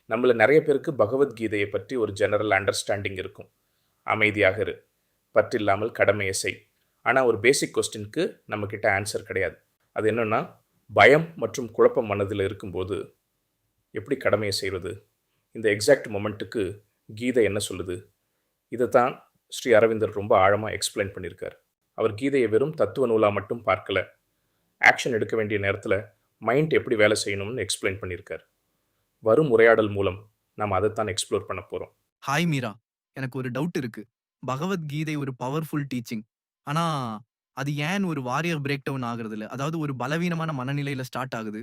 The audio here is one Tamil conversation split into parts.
நம்மள நிறைய பேருக்கு பகவத்கீதையை பற்றி ஒரு ஜெனரல் அண்டர்ஸ்டாண்டிங் இருக்கும். அமைதியாக இரு, பற்றில்லாமல் கடமையை செய். ஆனால் ஒரு பேசிக் கொஸ்டினுக்கு நம்மக்கிட்ட ஆன்சர் கிடையாது. அது என்னென்னா, பயம் மற்றும் குழப்பம் மனதில் இருக்கும்போது எப்படி கடமையை செய்வது? இந்த எக்ஸாக்ட் மொமெண்ட்டுக்கு கீதை என்ன சொல்லுது? இதை தான் ஸ்ரீ அரவிந்தர் ரொம்ப ஆழமாக எக்ஸ்பிளைன் பண்ணியிருக்கார். அவர் கீதையை வெறும் தத்துவ நூலாக மட்டும் பார்க்கல, ஆக்ஷன் எடுக்க வேண்டிய நேரத்தில் மைண்ட் எப்படி வேலை செய்யணும்னு எக்ஸ்பிளைன் பண்ணியிருக்கார். வரும் உரையாடல் மூலம் நாம் அதைத்தான் எக்ஸ்ப்ளோர் பண்ண போகிறோம். ஹாய் மீரா, எனக்கு ஒரு டவுட் இருக்கு. பகவத்கீதை ஒரு பவர்ஃபுல் டீச்சிங். ஆனா அது ஏன் ஒரு வாரியர் பிரேக் டவுன் ஆகுறது இல்ல? அதாவது ஒரு பலவீனமான மனநிலையில ஸ்டார்ட் ஆகுது.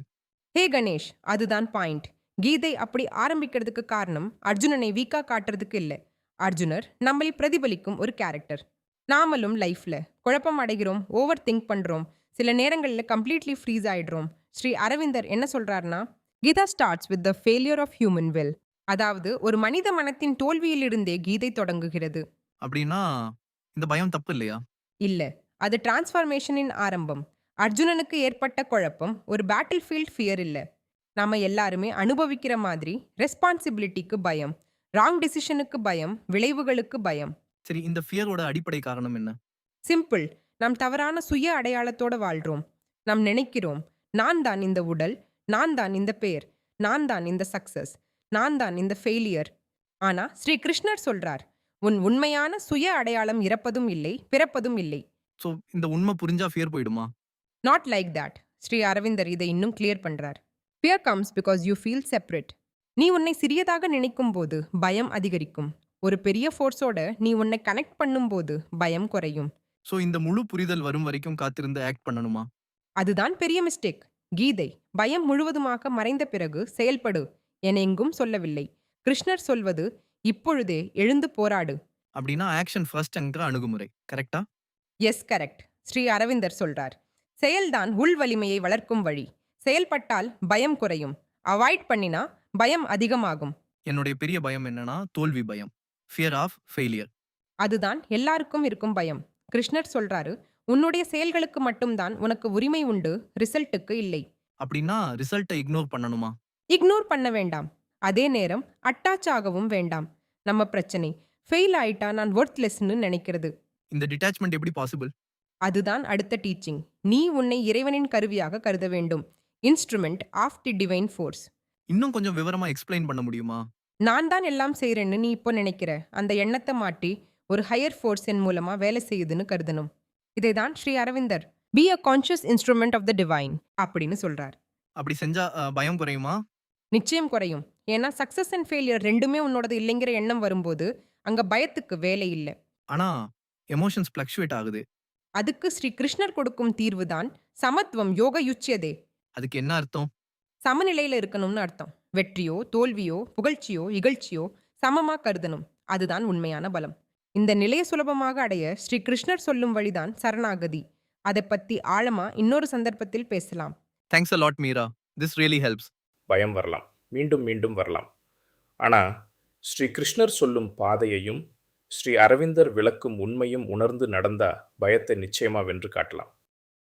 ஹே கணேஷ், அதுதான் பாயிண்ட். கீதை அப்படி ஆரம்பிக்கிறதுக்கு காரணம் அர்ஜுனனை வீக்கா காட்டுறதுக்கு இல்லை. அர்ஜுனர் நம்மளை பிரதிபலிக்கும் ஒரு கேரக்டர். நாமளும் லைஃப்ல குழப்பம் அடைகிறோம், ஓவர் திங்க் பண்றோம், சில நேரங்களில் கம்ப்ளீட்லி ஃப்ரீஸ் ஆயிடுறோம். ஸ்ரீ அரவிந்தர் என்ன சொல்றாருன்னா, Gita starts with the failure of human will. அதாவது ஒரு மனித மனத்தின் தோல்வியிலிருந்தே கீதை தொடங்குகிறது. அப்படின்னா இந்த பயம் தப்பு இல்லையா? இல்ல, அது டிரான்ஸ்ஃபார்மேஷனின் ஆரம்பம். அர்ஜுனனுக்கு ஏற்பட்ட குழப்பம் ஒரு பேட்டில் ஃபீல்ட் ஃபியர் இல்ல. நாம எல்லாருமே அனுபவிக்கிற மாதிரி ரெஸ்பான்சிபிலிட்டிக்கு பயம், ராங் டிசிஷனுக்கு பயம், விளைவுகளுக்கு பயம். சரி, இந்த ஃபியரோட அடிப்படை காரணம் என்ன? சிம்பிள். நாம் தவறான சுய அடையாளத்தோட வாழ்றோம். நாம் நினைக்கிறோம், நான் தான் இந்த உடல், நான் தான் இந்த பேர், நான் தான் இந்த சக்சஸ், நான் தான் இந்த ஃபெயிலியர். ஆனா ஸ்ரீ கிருஷ்ணர் சொல்றார், உன் உண்மையான சுய அடையாளம் இறப்பதும் இல்லை, பிறப்பதும் இல்லை. ஸோ இந்த உண்மை புரிஞ்சா ஃபியர் போயிடுமா? Not like that. Sri Aravindar இதை இன்னும் கிளியர் பண்றார். Fear comes because you feel separate. நீ உன்னை சிறியதாக நினைக்கும் போது பயம் அதிகரிக்கும். ஒரு பெரிய ஃபோர்ஸோட நீ உன்னை கனெக்ட் பண்ணும்போது பயம் குறையும். ஸோ இந்த முழு புரிதல் வரும் வரைக்கும் காத்திருந்து ஆக்ட் பண்ணணுமா? அதுதான் பெரிய மிஸ்டேக். கீதை பயம் முழுவதுமாக மறைந்த பிறகு செயல்படு என எங்கும் சொல்லவில்லை. கிருஷ்ணர் சொல்வது, இப்பொழுதே எழுந்து போராடு. அப்படின்னா ஆக்ஷன் ஃபர்ஸ்ட் என்கிற அணுகுமுறை கரெக்டா? S, correct. ஸ்ரீ அரவிந்தர் சொல்றார், செயல்தான் உள் வலிமையை வளர்க்கும் வழி. செயல்பட்டால் பயம் குறையும், அவாய்ட் பண்ணினா பயம் அதிகமாகும். என்னுடைய பெரிய பயம் என்னன்னா தோல்வி பயம், ஃபியர் ஆஃப் ஃபெயிலியர். அதுதான் எல்லாருக்கும் இருக்கும் பயம். கிருஷ்ணர் சொல்றாரு, உன்னுடைய செயல்களுக்கு மட்டும்தான் உனக்கு உரிமை உண்டு, ரிசல்ட்டுக்கு இல்லை. அப்படின்னா ரிசல்ட்டை இக்னோர் பண்ணணுமா? இக்னோர் பண்ண வேண்டாம், அதே நேரம் அட்டாச் ஆகவும் வேண்டாம். நம்ம பிரச்சனை ஃபெயில் ஆயிட்டா நான் ஒர்த்லெஸ்ன்னு நினைக்கிறது. இந்த டிட்டாச்மெண்ட் எப்படி பாசிபிள்? அதுதான் அடுத்த டீச்சிங். நீ உன்னை இறைவனின் கருவியாக கருத வேண்டும், instrument of the divine force. இன்னும் கொஞ்சம் விவரமா எக்ஸ்பிளைன் பண்ண முடியுமா? நான் தான் எல்லாம் செய்கிறேன்னு நீ இப்போ நினைக்கிற அந்த எண்ணத்தை மாட்டி ஒரு ஹையர் ஃபோர்ஸின் மூலமா வேலை செய்யுதுன்னு கருதணும். இதை தான் Sri Aravindar be a conscious instrument of the divine அப்படின்னு சொல்றார். அப்படி செஞ்சா பயம் குறையுமா? நிச்சயம் குறையும். ஏன்னா சக்சஸ் அண்ட் ஃபெயிலியர் ரெண்டுமே உன்னோடது இல்லைங்கிற எண்ணம் வரும்போது அங்க பயத்துக்கு வேலை இல்லை. ஆனா எமோஷன்ஸ் ஃப்ளக்சுவேட் ஆகுது. அதுக்கு ஸ்ரீ கிருஷ்ணர் கொடுக்கும் தீர்வு தான் சமத்துவம் யோக யுச்சியதே. அதுக்கு என்ன அர்த்தம்? சமநிலையில இருக்கணும்னு அர்த்தம். வெற்றியோ தோல்வியோ புகழ்ச்சியோ இகழ்ச்சியோ சமமா கருதணும். அதுதான் உண்மையான பலம். இந்த நிலையை சுலபமாக அடைய ஸ்ரீ கிருஷ்ணர் சொல்லும் வழிதான் சரணாகதி. அதை பத்தி ஆழமா இன்னொரு சந்தர்ப்பத்தில் பேசலாம். Thanks a lot Meera, this really helps. பயம் வரலாம், மீண்டும் மீண்டும் வரலாம். ஆனால் ஸ்ரீ கிருஷ்ணர் சொல்லும் பாதையையும் ஸ்ரீ அரவிந்தர் விளக்கும் உண்மையும் உணர்ந்து நடந்தா பயத்தை நிச்சயமாக வென்று காட்டலாம்.